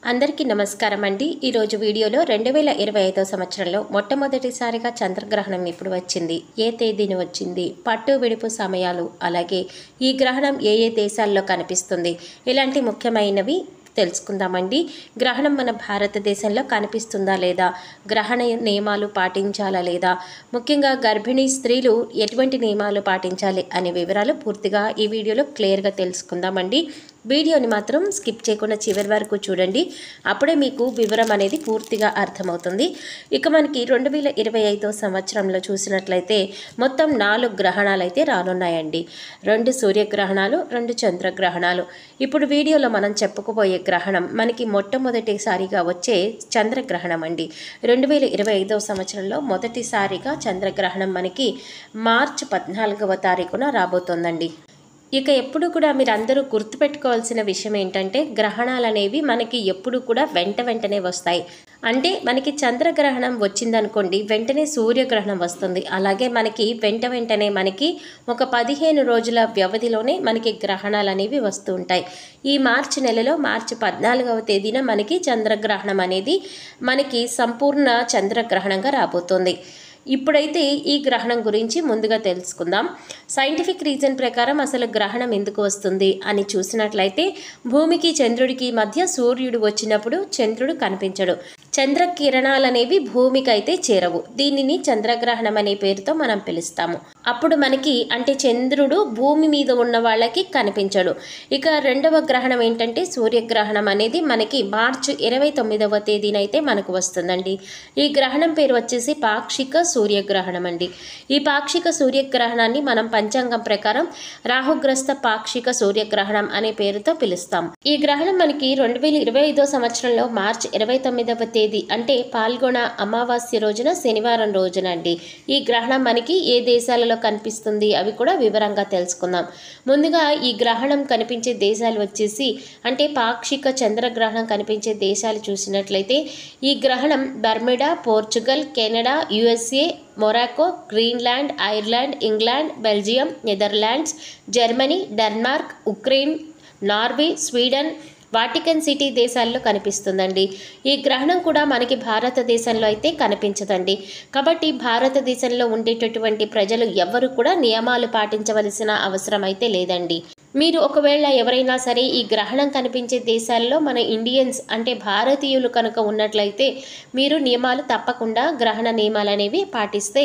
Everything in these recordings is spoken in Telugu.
అందరికీ నమస్కారం అండి. ఈరోజు వీడియోలో 2025 సంవత్సరంలో మొట్టమొదటిసారిగా చంద్రగ్రహణం ఇప్పుడు వచ్చింది, ఏ తేదీని వచ్చింది, పట్టు విడుపు సమయాలు, అలాగే ఈ గ్రహణం ఏ ఏ దేశాల్లో కనిపిస్తుంది, ఇలాంటి ముఖ్యమైనవి తెలుసుకుందామండి. గ్రహణం మన భారతదేశంలో కనిపిస్తుందా లేదా, గ్రహణ నియమాలు పాటించాలా లేదా, ముఖ్యంగా గర్భిణీ స్త్రీలు ఎటువంటి నియమాలు పాటించాలి అనే వివరాలు పూర్తిగా ఈ వీడియోలో క్లియర్గా తెలుసుకుందామండి. వీడియోని మాత్రం స్కిప్ చేయకుండా చివరి వరకు చూడండి, అప్పుడే మీకు వివరం అనేది పూర్తిగా అర్థమవుతుంది. ఇక మనకి 2025 సంవత్సరంలో చూసినట్లయితే మొత్తం 4 గ్రహణాలు అయితే రానున్నాయండి. 2 సూర్యగ్రహణాలు, 2 చంద్రగ్రహణాలు. ఇప్పుడు వీడియోలో మనం చెప్పుకోబోయే గ్రహణం మనకి మొట్టమొదటిసారిగా వచ్చే చంద్రగ్రహణం అండి. 2025 సంవత్సరంలో మొదటిసారిగా చంద్రగ్రహణం మనకి మార్చి 14వ తారీఖున రాబోతోందండి. ఇక ఎప్పుడు కూడా మీరు అందరూ గుర్తుపెట్టుకోవాల్సిన విషయం ఏంటంటే, గ్రహణాలు అనేవి మనకి ఎప్పుడు కూడా వెంటనే వస్తాయి. అంటే మనకి చంద్రగ్రహణం వచ్చిందనుకోండి, వెంటనే సూర్యగ్రహణం వస్తుంది. అలాగే మనకి వెంటనే మనకి ఒక 15 రోజుల వ్యవధిలోనే మనకి గ్రహణాలు అనేవి వస్తూ ఉంటాయి. ఈ మార్చి నెలలో మార్చి 14వ తేదీన మనకి చంద్రగ్రహణం అనేది మనకి సంపూర్ణ చంద్రగ్రహణంగా రాబోతోంది. ఇప్పుడైతే ఈ గ్రహణం గురించి ముందుగా తెలుసుకుందాం. సైంటిఫిక్ రీజన్ ప్రకారం అసలు గ్రహణం ఎందుకు వస్తుంది అని చూసినట్లయితే, భూమికి చంద్రుడికి మధ్య సూర్యుడు వచ్చినప్పుడు చంద్రుడు కనిపించడు, చంద్ర కిరణాలు అనేవి భూమికి అయితే చేరవు. దీనిని చంద్రగ్రహణం అనే పేరుతో మనం పిలుస్తాము. అప్పుడు మనకి అంటే చంద్రుడు భూమి మీద ఉన్న వాళ్ళకి కనిపించడు. ఇక రెండవ గ్రహణం ఏంటంటే సూర్యగ్రహణం అనేది మనకి మార్చి 29వ తేదీన అయితే మనకు వస్తుందండి. ఈ గ్రహణం పేరు వచ్చేసి పాక్షిక సూర్యగ్రహణం అండి. ఈ పాక్షిక సూర్యగ్రహణాన్ని మనం పంచాంగం ప్రకారం రాహుగ్రస్త పాక్షిక సూర్యగ్రహణం అనే పేరుతో పిలుస్తాం. ఈ గ్రహణం మనకి 2025 సంవత్సరంలో మార్చి 29వ తేదీ అంటే పాల్గొన అమావాస్య రోజున శనివారం రోజున అండి. ఈ గ్రహణం మనకి ఏ దేశాలలో కనిపిస్తుంది అవి కూడా వివరంగా తెలుసుకుందాం. ముందుగా ఈ గ్రహణం కనిపించే దేశాలు వచ్చేసి అంటే పాక్షిక చంద్రగ్రహణం కనిపించే దేశాలు చూసినట్లయితే, ఈ గ్రహణం Bermuda, Portugal, Canada, USA, Morocco, Greenland, Ireland, England, Belgium, Netherlands, Germany, Denmark, Ukraine, Norway, Sweden, Vatican city దేశాల్లో కనిపిస్తుందండి. ఈ గ్రహణం కూడా మనకి భారతదేశంలో అయితే కనిపించదండి. కాబట్టి భారతదేశంలో ఉండేటటువంటి ప్రజలు ఎవరు కూడా నియమాలు పాటించవలసిన అవసరం అయితే లేదండి. మీరు ఒకవేళ ఎవరైనా సరే ఈ గ్రహణం కనిపించే దేశాల్లో మన ఇండియన్స్ అంటే భారతీయులు కనుక ఉన్నట్లయితే, మీరు నియమాలు తప్పకుండా గ్రహణ నియమాలు అనేవి పాటిస్తే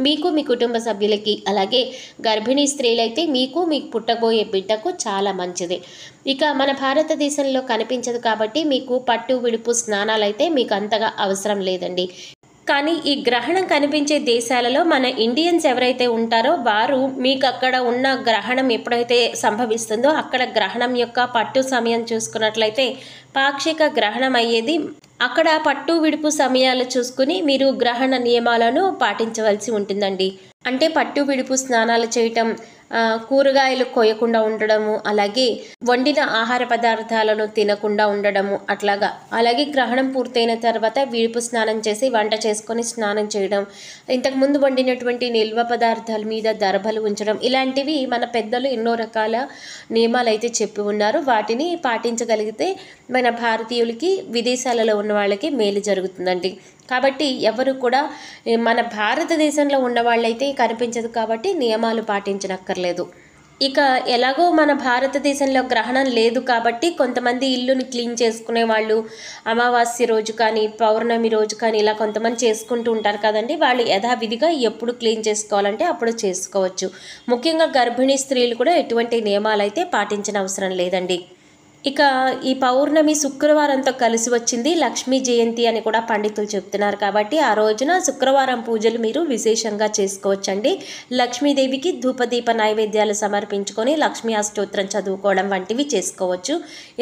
మీకు, మీ కుటుంబ సభ్యులకి, అలాగే గర్భిణీ స్త్రీలైతే మీకు, మీకు పుట్టబోయే బిడ్డకు చాలా మంచిది. ఇక మన భారతదేశంలో కనిపించదు కాబట్టి మీకు పట్టు విడుపు స్నానాలు అయితే మీకు అంతగా అవసరం లేదండి. కానీ ఈ గ్రహణం కనిపించే దేశాలలో మన ఇండియన్స్ ఎవరైతే ఉంటారో వారు మీకు అక్కడ ఉన్న గ్రహణం ఎప్పుడైతే సంభవిస్తుందో అక్కడ గ్రహణం యొక్క పట్టు సమయం చూసుకున్నట్లయితే పాక్షిక గ్రహణం అయ్యేది అక్కడ పట్టు విడుపు సమయాలు చూసుకుని మీరు గ్రహణ నియమాలను పాటించవలసి ఉంటుందండి. అంటే పట్టు విడుపు స్నానాలు చేయటం, కూరగాయలు కోయకుండా ఉండడము, అలాగే వండిన ఆహార పదార్థాలను తినకుండా ఉండడము అట్లాగా. అలాగే గ్రహణం పూర్తయిన తర్వాత విడుపు స్నానం చేసి వంట చేసుకొని స్నానం చేయడం, ఇంతకుముందు వండినటువంటి నిల్వ పదార్థాల మీద దర్భలు ఉంచడం, ఇలాంటివి మన పెద్దలు ఎన్నో రకాల నియమాలు అయితే చెప్పి ఉన్నారు. వాటిని పాటించగలిగితే మన భారతీయులకి, విదేశాలలో ఉన్న వాళ్ళకి మేలు జరుగుతుందండి. కాబట్టి ఎవరు కూడా మన భారతదేశంలో ఉన్న వాళ్ళైతే కనిపించదు కాబట్టి నియమాలు పాటించనక్కర్లేదు. ఇక ఎలాగో మన భారతదేశంలో గ్రహణం లేదు కాబట్టి కొంతమంది ఇల్లుని క్లీన్ చేసుకునే వాళ్ళు అమావాస్య రోజు కానీ, పౌర్ణమి రోజు కానీ ఇలా కొంతమంది చేసుకుంటూ ఉంటారు కదండి. వాళ్ళు యథావిధిగా ఎప్పుడు క్లీన్ చేసుకోవాలంటే అప్పుడు చేసుకోవచ్చు. ముఖ్యంగా గర్భిణీ స్త్రీలు కూడా ఎటువంటి నియమాలు అయితే పాటించిన అవసరం లేదండి. ఇక ఈ పౌర్ణమి శుక్రవారంతో కలిసి వచ్చింది, లక్ష్మీ జయంతి అని కూడా పండితులు చెప్తున్నారు. కాబట్టి ఆ రోజున శుక్రవారం పూజలు మీరు విశేషంగా చేసుకోవచ్చండి. లక్ష్మీదేవికి ధూపదీప నైవేద్యాలు సమర్పించుకొని లక్ష్మీ అష్టోత్తరం చదువుకోవడం వంటివి చేసుకోవచ్చు.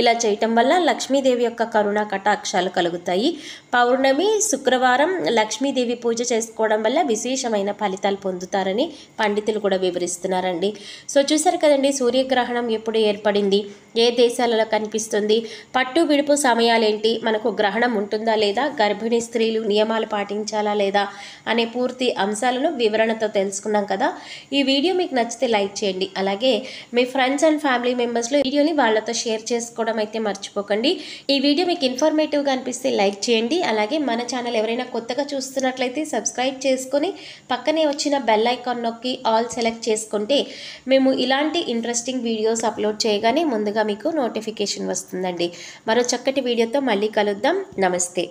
ఇలా చేయటం వల్ల లక్ష్మీదేవి యొక్క కరుణ కటాక్షాలు కలుగుతాయి. పౌర్ణమి, శుక్రవారం లక్ష్మీదేవి పూజ చేసుకోవడం వల్ల విశేషమైన ఫలితాలు పొందుతారని పండితులు కూడా వివరిస్తున్నారండి. సో చూసారు కదండి, సూర్యగ్రహణం ఎప్పుడు ఏర్పడింది, ఏ దేశాలలో కనిపిస్తుంది, పట్టు విడుపు సమయాలేంటి, మనకు గ్రహణం ఉంటుందా లేదా, గర్భిణీ స్త్రీలు నియమాలు పాటించాలా లేదా అనే పూర్తి అంశాలను వివరణతో తెలుసుకున్నాం కదా. ఈ వీడియో మీకు నచ్చితే లైక్ చేయండి. అలాగే మీ ఫ్రెండ్స్ అండ్ ఫ్యామిలీ మెంబర్స్లో వీడియోని వాళ్ళతో షేర్ చేసుకోవడం అయితే మర్చిపోకండి. ఈ వీడియో మీకు ఇన్ఫర్మేటివ్గా అనిపిస్తే లైక్ చేయండి. అలాగే మన ఛానల్ ఎవరైనా కొత్తగా చూస్తున్నట్లయితే సబ్స్క్రైబ్ చేసుకొని పక్కనే వచ్చిన బెల్ ఐకాన్ నొక్కి ఆల్ సెలెక్ట్ చేసుకుంటే మేము ఇలాంటి ఇంట్రెస్టింగ్ వీడియోస్ అప్లోడ్ చేయగానే ముందుగా మీకు నోటిఫికేషన్ వస్తుందండి. మరో చక్కటి వీడియోతో మళ్ళీ కలుద్దాం. నమస్తే.